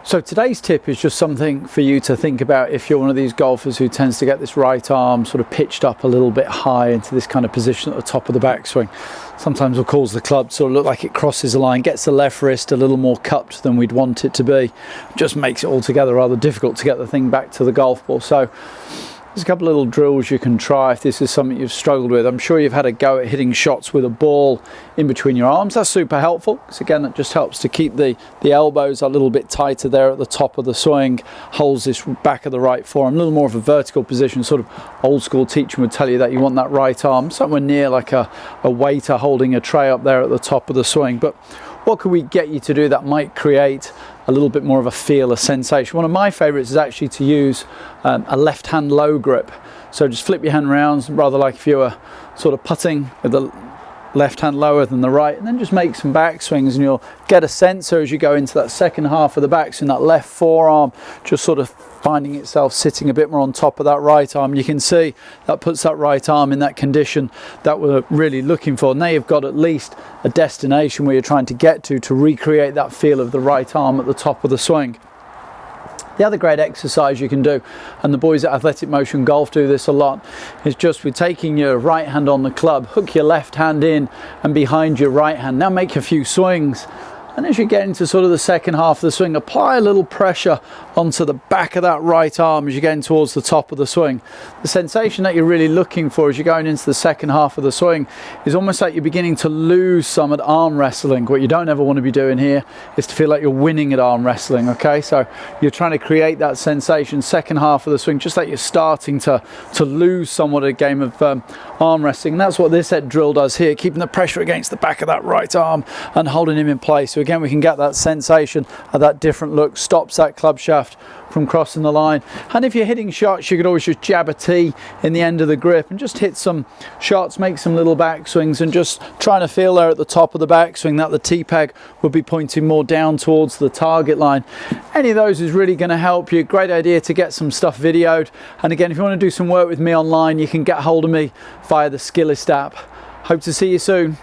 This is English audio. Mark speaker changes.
Speaker 1: So today's tip is just something for you to think about if you're one of these golfers who tends to get this right arm sort of pitched up a little bit high into this kind of position at the top of the backswing. Sometimes will cause the club to sort of look like it crosses the line, gets the left wrist a little more cupped than we'd want it to be. Just makes it altogether rather difficult to get the thing back to the golf ball. So there's a couple of little drills you can try if this is something you've struggled with. I'm sure you've had a go at hitting shots with a ball in between your arms. That's super helpful because again it just helps to keep the elbows a little bit tighter there at the top of the swing, holds this back of the right forearm, a little more of a vertical position. Sort of old school teaching would tell you that you want that right arm somewhere near like a waiter holding a tray up there at the top of the swing. But what could we get you to do that might create a little bit more of a feel, a sensation? One of my favorites is actually to use a left hand low grip. So just flip your hand around, rather like if you were sort of putting with the left hand lower than the right, and then just make some backswings, and you'll get a sensor as you go into that second half of the backswing, that left forearm just sort of finding itself sitting a bit more on top of that right arm. You can see that puts that right arm in that condition that we're really looking for. Now you've got at least a destination where you're trying to get to recreate that feel of the right arm at the top of the swing. The other great exercise you can do, and the boys at Athletic Motion Golf do this a lot, is just with taking your right hand on the club, hook your left hand in and behind your right hand. Now make a few swings, and as you get into sort of the second half of the swing, apply a little pressure onto the back of that right arm as you're getting towards the top of the swing. The sensation that you're really looking for as you're going into the second half of the swing is almost like you're beginning to lose some at arm wrestling. What you don't ever want to be doing here is to feel like you're winning at arm wrestling, okay? So you're trying to create that sensation second half of the swing, just like you're starting to lose somewhat a game of arm wrestling. And that's what this head drill does here, keeping the pressure against the back of that right arm and holding him in place. So again, we can get that sensation of that different look, stops that club shaft from crossing the line. And if you're hitting shots, you could always just jab a tee in the end of the grip and just hit some shots, make some little backswings, and just trying to feel there at the top of the backswing that the tee peg would be pointing more down towards the target line. Any of those is really going to help you. Great idea to get some stuff videoed. And again, if you want to do some work with me online, you can get hold of me via the Skillest app. Hope to see you soon.